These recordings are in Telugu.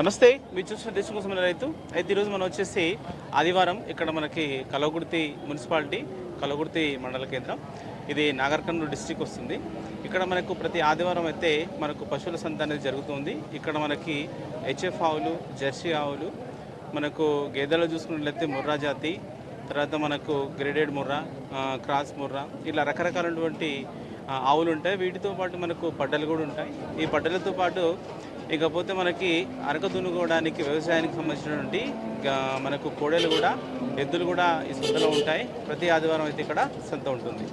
నమస్తే, మీరు చూసిన దేశం కోసం రైతు. అయితే ఈరోజు మనం వచ్చేసి ఆదివారం ఇక్కడ మనకి కల్వకుర్తి మున్సిపాలిటీ, కల్వకుర్తి మండల కేంద్రం, ఇది నాగర్ కర్నూలు డిస్టిక్ వస్తుంది. ఇక్కడ మనకు ప్రతి ఆదివారం అయితే మనకు పశువుల సంత అనేది జరుగుతుంది. ఇక్కడ మనకి హెచ్ఎఫ్ ఆవులు, జెర్సీ ఆవులు, మనకు గేదెలు చూసుకున్నట్లయితే ముర్రా జాతి, తర్వాత మనకు గ్రేడెడ్ ముర్రా, క్రాస్ ముర్రా, ఇలా రకరకాలైనటువంటి ఆవులు ఉంటాయి. వీటితో పాటు మనకు పడ్డలు కూడా ఉంటాయి. ఈ పడ్డలతో పాటు ఇకపోతే మనకి అరక దున్నుకోవడానికి వ్యవసాయానికి సంబంధించినటువంటి మనకు కోడలు కూడా, ఎద్దులు కూడా ఈ సంతలో ఉంటాయి. ప్రతి ఆదివారం అయితే ఇక్కడ సంత ఉంటుంది.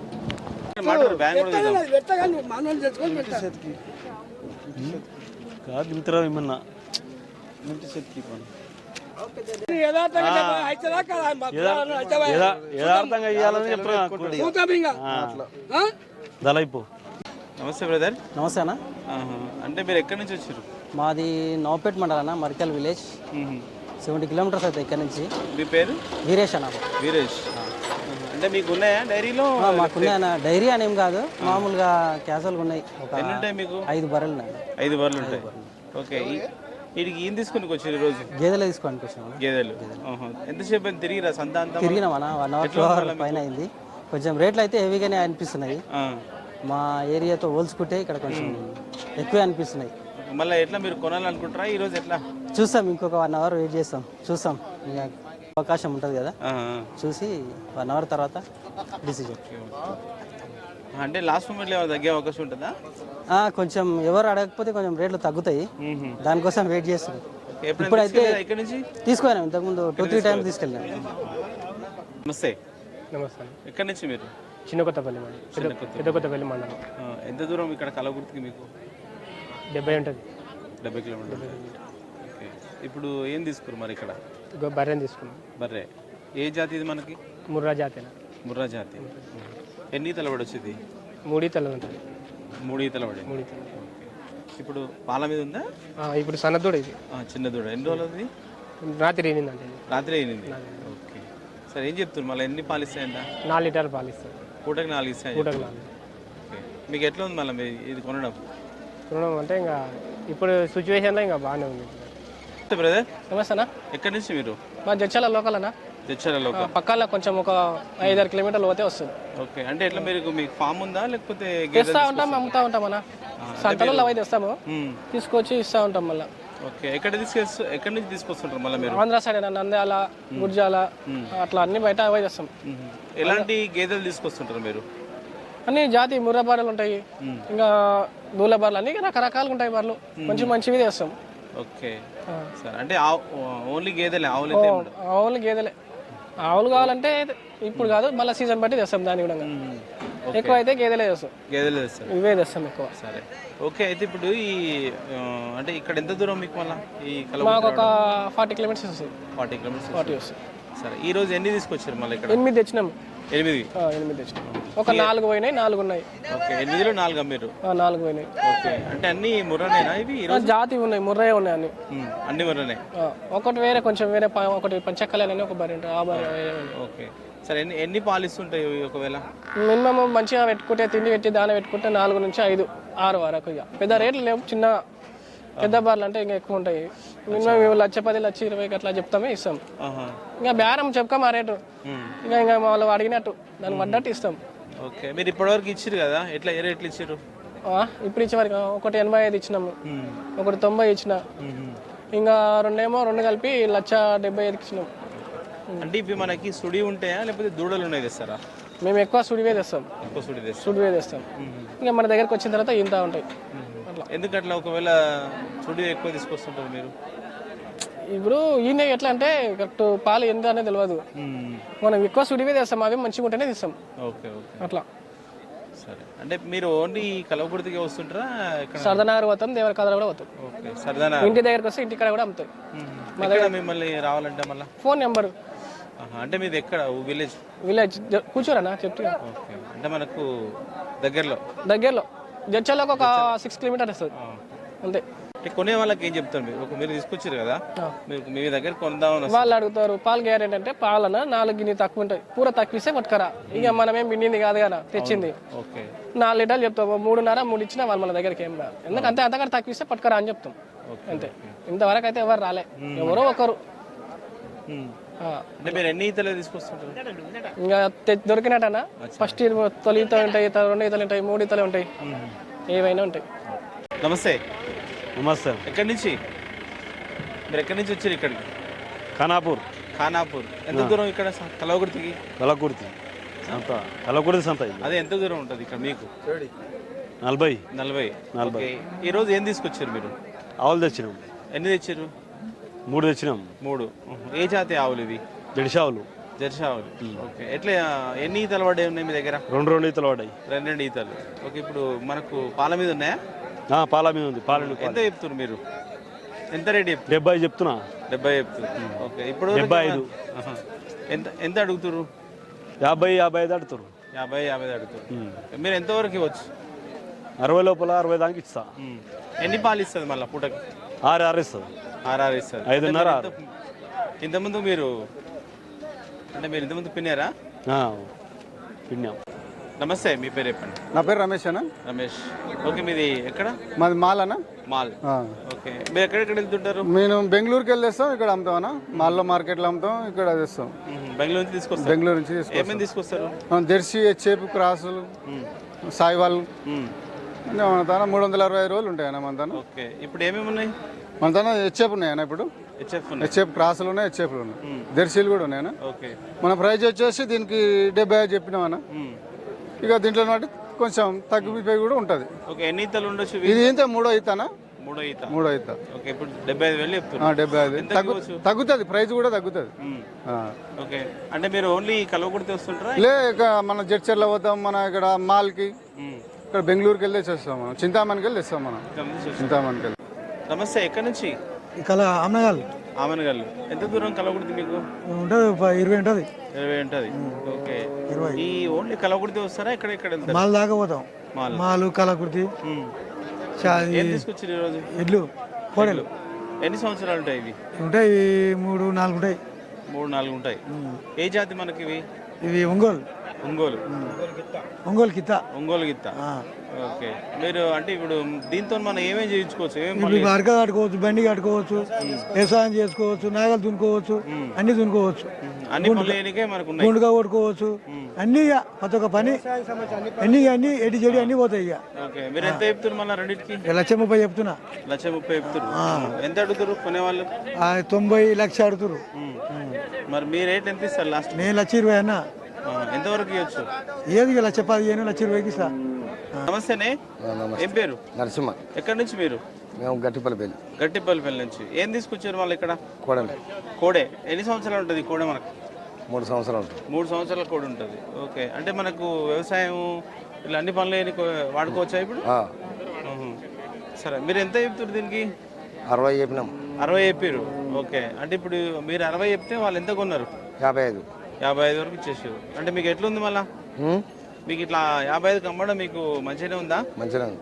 నమస్తే బ్రదర్. నమస్తే అన్న. అంటే మీరు ఎక్కడి నుంచి వచ్చారు? మాది నవపేట మండలం అన్న, మరికల్ విలేజ్. 70 కిలోమీటర్స్ అయితే ఇక్కడ నుంచి. మీ పేరు? వీరేష్ అన్న. వీరేష్. అంటే మీకు ఉన్నాయా డైరీలో? మాకున్నాయన్న. డైరీ అని ఏం కాదు, మామూలుగా క్యాజువల్గా ఉన్నాయి. ఎన్ని ఉంటాయి మీకు? 5 బర్రెలు ఉన్నాయి. 5 బర్రెలు ఉంటాయి. ఓకే. వీటికి ఏం తీసుకుని వచ్చారు ఈరోజు? గేదెలు తీసుకోనికి వచ్చాము. గేదెలు. ఎంతసేపు తిరిగిరా సంత అంతా? తిరిగినామన్నా, 1 అవర్ పైన అయింది. కొంచెం రేట్లు అయితే హెవీగానే అనిపిస్తున్నాయి. మా ఏరియాతో పోల్చుకుంటే ఇక్కడ కొంచెం ఎక్కువే అనిపిస్తున్నాయి. మళ్ళీ ఎట్లా మీరు కొనాలనుకుంటారా ఈరోజు? ఎట్లా చూస్తాం, ఇంకొక 1 అవర్ వెయిట్ చేస్తాం, చూస్తాం. ఇంకా అవకాశం ఉంటుంది కదా, చూసి 1 అవర్ తర్వాత డిసిజన్. అంటే లాస్ట్ మూమెంట్లో ఏమైనా తగ్గే అవకాశం ఉంటుందా? కొంచెం ఎవరు అడగకపోతే కొంచెం రేట్లు తగ్గుతాయి, దానికోసం వెయిట్ చేస్తున్నాం. ఇప్పుడైతే తీసుకున్నాం, ఇంతకుముందు 2-3 టైమ్స్ తీసుకెళ్ళాను. నమస్తే. నమస్తే. ఎక్కడి నుంచి మీరు? చిన్న కొత్తపల్లి మండలం, పెద్ద కొత్తపల్లి మండలం. ఎంత దూరం ఇక్కడ కల్వకుర్తికి మీకు? 70 ఉంటుంది. 70 కిలోమీటర్లు. ఓకే. ఇప్పుడు ఏం తీసుకురు మరి ఇక్కడ? బర్రెని తీసుకున్నాం. బర్రె ఏ జాతి ఇది మనకి? ముర్రా జాతేనా? ముర్రా జాతి. ఎన్ని తలబడి వచ్చింది? 3 ఈతలు ఉంటుంది. 3 ఈతలు పడి. 3 ఈతలు. ఇప్పుడు పాల మీద ఉందా? ఇప్పుడు సన్నదూడ ఇది. చిన్న దూడ. ఎన్ని రోజులు అది? రాత్రి అయినిందంటే. రాత్రి అయినింది. ఓకే. సరే, ఏం చెప్తున్నారు మళ్ళీ? ఎన్ని పాలు ఇస్తాయంట? 4 లీటర్లు పాలు ఇస్తాయి. పూటకి 4 ఇస్తాయి. పూటకి 4. ఓకే. మీకు ఎట్లా ఉంది మళ్ళీ ఇది కొనడం? అంటే ఇంకా ఇప్పుడు సిచ్యువేషన్లో ఇంకా బాగానే ఉంది. బ్రదర్ నమస్తే అన్న. ఎక్కడి నుంచి మీరు? మా జడ్చల లోకల్ అన్న. జడ్చల లోకల్. పక్కన కొంచెం ఒక 5-6 కిలోమీటర్లు పోతే వస్తుంది. ఓకే. అంటే ఎట్లా మీకు ఫామ్ ఉందా లేకపోతే? తెస్తా ఉంటాం, అమ్ముతా ఉంటాం అన్న. సంతలో అవి తెస్తాము, తీసుకొచ్చి ఇస్తా ఉంటాం మళ్ళీ. ఓకే. ఎక్కడి నుంచి తీసుకొస్తుంటారు మళ్ళీ మీరు? ఆంధ్ర సైడ్ అన్న, నంద్యాల, గుర్జాల, అట్లా అన్ని బయట అవే తెస్తాం. ఎలాంటి గేదెలు తీసుకొస్తుంటారు మీరు? అన్ని జాతి ముర్రా బర్రెలు ఉంటాయి, ఇంకా దూల బర్రెలు, అన్ని రకరకాలుగా ఉంటాయి బర్రెలు. మంచివి తెస్తాం. ఓకే. సరే. అంటే ఓన్లీ గేదెలే? ఆవులు గేదెలే. ఆవులు కావాలంటే ఇప్పుడు కాదు, మళ్ళీ సీజన్ బట్టి తెస్తాం. దాని కూడా ఎక్కువ అయితే గేదెలే తెస్తాం. గేదెలే తెస్తాం, ఇవే తెస్తాం ఎక్కువ. సరే. ఓకే. అయితే ఇప్పుడు అంటే ఇక్కడ ఎంత దూరం మీకు మళ్ళీ? మాకు ఒక 40 కిలోమీటర్స్ వస్తుంది. 40 కిలోమీటర్స్. 40 వస్తుంది. సరే. ఈ రోజు ఎన్ని తీసుకొచ్చారు మళ్ళీ ఇక్కడ? 8 తెచ్చినాం. 8 తెచ్చినాం. ఒక 4 పోయినాయి, 4 ఉన్నాయి. ఓకే. 8లో 4 అమ్మారు? 4 పోయినాయి. ఓకే. అంటే అన్ని ముర్రానేనా ఇవి? జాతి ఉన్నాయి, ముర్రాయే ఉన్నాయి అన్ని. అన్ని ముర్రానే. ఒకటి వేరే, కొంచెం వేరే, ఒకటి పంచక్కలని ఒక బర్రె ఉంటుంది, ఆ బర్రె. ఓకే. సరే. ఎన్ని పాలు ఇస్తుంటాయి ఒకవేళ? మినిమం మంచిగా పెట్టుకుంటే, తిండి పెట్టి దాన పెట్టుకుంటే 4 నుంచి 5, 6 వరకు. ఇక పెద్ద రేట్లు లేవు. చిన్న పెద్ద బార్లు అంటే ఇంకా ఎక్కువ ఉంటాయి. మినిమం 1,10,000, 1,20,000 అట్లా చెప్తామే, ఇస్తాం. ఇంకా బేరం చెప్పుకోం ఆ రేటు. ఇంకా వాళ్ళు అడిగినట్టు దాన్ని పడ్డట్టు ఇస్తాం. ఓకే. మీరు ఇప్పటివరకు ఇచ్చారు కదా, ఎట్లా ఏ రేట్లు ఇచ్చారు? ఇప్పుడు ఇచ్చేవారికి ఒకటి 85 ఇచ్చినాము, ఒకటి 90 ఇచ్చిన, ఇంకా 2 కలిపి 1,75,000 ఇచ్చినాం. అంటే ఇవి మనకి సుడి ఉంటాయా లేకపోతే దూడలు ఉన్నాయి తెస్తారా? మేము ఎక్కువ సుడివే తెస్తాం. సుడివే తెస్తాం. ఇంకా మన దగ్గరకు వచ్చిన తర్వాత ఇంత ఉంటాయి. అట్లా. ఎందుకట్లా? ఒకవేళ సుడి ఎక్కువ తీసుకొస్తుంటారు మీరు? ఇప్పుడు ఈయన ఎట్లా అంటే కరెక్ట్ పాలు ఎంత అనేది తెలియదు, మనం ఎక్కువ సుడివే తెస్తాం. అవి మంచిగా ఉంటేనే తెస్తాం. ఓకే. ఓకే. అట్లా. సరే. అంటే మీరు ఓన్లీ కల్వకుర్తికి వస్తుంటారా? సరదానగర్ పోతాం, దేవరకాదర కూడా పోతాం. ఓకే. సరదానగర్. ఇంటి దగ్గరకు వస్తే ఇంటికాడ కూడా అమ్ముతాం. మా దగ్గర మిమ్మల్ని రావాలంటే మళ్ళీ ఫోన్ నెంబర్. అంటే మీది ఎక్కడ? విలేజ్ కూర్చోరన్నా చెప్తా. ఓకే. అంటే మనకు దగ్గరలో జడ్చర్లోకి ఒక 6 కిలోమీటర్స్ వస్తుంది అంతే. కొనే వాళ్ళకి ఏం చెప్తారు మీరు తీసుకొచ్చారు కదా, మీ దగ్గర కొందామని వాళ్ళు అడుగుతారు పాలు గ్యారెంటీ అంటే పాలన 4 గిన్నె తక్కువ ఉంటాయి, పూర తక్కువ ఇస్తే పట్టుకరా. ఇక మనమేం బిన్నింది కాదు కదా, తెచ్చింది 4 లీటర్లు చెప్తాము. 3.5 3 ఇచ్చినా వాళ్ళు మన దగ్గరికి ఏం రాదు. ఎందుకంటే అంతకంటే తక్కువ ఇస్తే పట్టుకరా అని చెప్తాం. అంతే. ఇంతవరకు అయితే ఎవరు రాలే, ఎవరో ఒకరు. అంటే మీరు ఎన్ని ఈతలు తీసుకొస్తుంటారు? ఇంకా దొరికినట్టనా ఫస్ట్ తొలి ఈతలు ఉంటాయి, 2 ఈతలు ఉంటాయి, 3 ఈతలు ఉంటాయి, ఏవైనా ఉంటాయి. నమస్తే. నమస్తే. ఎక్కడి నుంచి మీరు ఎక్కడి నుంచి వచ్చారు ఇక్కడికి? ఖానాపూర్. ఖానాపూర్. ఎంత దూరం ఇక్కడ కలవకుర్తికి? కలకుర్తి సంత. కలకుర్తి సంత ఇది. అదే ఎంత దూరం ఉంటుంది ఇక్కడ మీకు? 40. ఓకే. ఈ రోజు ఏం తీసుకొచ్చారు మీరు? ఆవులు తెచ్చినాం. ఎన్ని తెచ్చారు? 3 తెచ్చినాం. 3. ఏ జాతి ఆవులు ఇవి? జడిసి ఆవులు. జెర్సీ ఆవులు. ఓకే. ఎట్లా ఎన్ని ఈతలు పడ్డాయి ఉన్నాయి మీ దగ్గర? 2 ఈతలు పడ్డాయి. 2 ఈతలు. ఓకే. ఇప్పుడు మనకు పాల మీద ఉన్నాయా? పాల మీద ఉంది. పాలు ఎంత చెప్తున్నారు మీరు? ఎంత రేట్ చెప్తారు? 70 చెప్తున్నా. 70 చెప్తున్నారు. ఓకే. ఇప్పుడు 75. ఎంత ఎంత అడుగుతారు? 50-55 అడుగుతారు. 50 అడుగుతారు. మీరు ఎంతవరకు ఇవ్వచ్చు? 60 లోపల 60 దాకా ఇస్తా. ఎన్ని పాలు ఇస్తుంది మళ్ళీ పూటకి? 6 ఇస్తుంది. 6 ఇస్తుంది. 5.5. ఇంతకుముందు మీరు ఇంతకుముందు పిన్నారా? పిన్నాం. నమస్తే, మీ పేరు చెప్పండి. నా పేరు రమేష్ అన్న. రమేష్. ఓకే. మీది ఎక్కడ? మాది మాల్ అన్న. మాల్. ఓకే. మీరు ఎక్కడెక్కడ వెళ్తుంటారు? మేము బెంగళూరుకి వెళ్ళేస్తాం, ఇక్కడ అమ్ముతాం అన్న. మాల్లో మార్కెట్లో అమ్ముతాం, ఇక్కడ తెస్తాం. బెంగళూరు నుంచి తీసుకొస్తారు? బెంగళూరు నుంచి ఏమేమి తీసుకొస్తారు? జెర్సీ, హెచ్ఎఫ్, క్రాసులు, సాయివాల్. మన తన 365 రోజులు ఉంటాయి అన్న. మన తన. ఓకే. ఇప్పుడు ఏమేమి ఉన్నాయి మన తన? హెచ్ఎఫ్ ఉన్నాయి అన్న. ఇప్పుడు హెచ్ఎఫ్ క్రాసులు ఉన్నాయి, హెచ్ఎఫ్లు ఉన్నాయి, జెర్సీలు కూడా ఉన్నాయి అన్న. ఓకే. మన ప్రైజ్ వచ్చేసి దీనికి 75 చెప్పినాం అన్న. ఇక దీంట్లో బట్టి కొంచెం తగ్గిపోయి కూడా ఉంటుంది. ఓకే. ఎన్ని ఈతలు ఉండొచ్చు? ఇది ఇంత 3వ ఈత అన్న. 3వ ఈత. ఓకే. ఇప్పుడు 75,000 చెప్తున్నారు. 75 తగ్గుతుంది, ప్రైస్ కూడా తగ్గుతుంది. ఓకే. అంటే మీరు ఓన్లీ కలవకుర్తి వస్తుంటారా? లే, ఇక మన జడ్చర్ల పోతాం, మన ఇక్కడ మాల్కి, ఇక్కడ బెంగళూరుకి వెళ్ళి చేస్తాం, మనం చింతామణికి వెళ్ళి తెస్తాం, మనం చింతామణికి వెళ్ళి. నమస్తే. ఎక్కడి నుంచి? ఇక్కడ ఆమెగాలు. ఆమెనగల్లు. ఎంత దూరం కలవకుర్తి మీకు? ఉంటుంది 20 ఉంటుంది. 20 ఉంటుంది. ఓకే. ఈ ఓన్లీ కలవకుర్తి వస్తారా? ఇక్కడ వెళ్తారు? మాల్ దాకా పోతాం. మాలు కలకుర్తి. ఏం తీసుకొచ్చారు ఈరోజు? ఎడ్లు, కోడలు. ఎన్ని సంవత్సరాలు ఉంటాయి ఇవి? ఉంటాయి 3-4 ఉంటాయి. 3-4 ఉంటాయి. ఏ జాతి మనకి ఇవి? ఇవి ఒంగోలు. ఒంగోలు గిత్త. ఒంగోలు గిత్త. ఓకే. మీరు అంటే ఇప్పుడు దీంతో మనం ఏమేమి చేయించుకోవచ్చు? అరక కట్టుకోవచ్చు, బండి కట్టుకోవచ్చు, వ్యవసాయం చేసుకోవచ్చు, నాగలు దున్నుకోవచ్చు, అన్ని దున్నుకోవచ్చు, అన్ని పనులకే మనకు ఉన్నాయి. గుండుగా కొట్టుకోవచ్చు, అన్ని ప్రతి ఒక్క పని అన్ని ఎడి చెడి అన్ని పోతాయి. ఇక ఓకే. మీరు ఎంత చెప్తున్నారు మళ్ళీ రెండింటికి? 1,30,000 చెప్తున్నా. 1,30,000 చెప్తున్నారు. ఎంత అడుగుతారు కొనేవాళ్ళు? 90 లక్ష అడుగుతారు. మరి మీ రేట్ ఎంత ఇస్తారు లాస్ట్? నేను 1,20,000 అన్నా. ఎంతవరకు ఇవ్వచ్చు? ఏది 1,15,000, 1,20,000 ఇస్తా. నమస్తేనే. ఏం పేరు? నరసింహ. ఎక్కడి నుంచి మీరు? మేము గట్టిపల్లిపల్లి. గట్టిపల్లిపల్లి నుంచి. ఏం తీసుకొచ్చారు వాళ్ళు ఇక్కడ? కోడలు. కోడే. ఎన్ని సంవత్సరాలు ఉంటుంది కోడే మనకు? 3 సంవత్సరాలు ఉంటుంది. 3 సంవత్సరాల కోడి ఉంటుంది. ఓకే. అంటే మనకు వ్యవసాయం ఇలా అన్ని పనులు వాడుకోవచ్చా ఇప్పుడు? సరే. మీరు ఎంత చెప్తారు దీనికి? 60 చెప్పినాం. 60 చెప్పారు. ఓకే. అంటే ఇప్పుడు మీరు 60 చెప్తే వాళ్ళు ఎంత కొన్నారు? 55. 55 వరకు ఇచ్చేసారు. అంటే మీకు ఎట్లుంది మళ్ళా? మీకు ఇట్లా 55 అమ్మడం మీకు మంచిగానే ఉందా? మంచిగా ఉంది.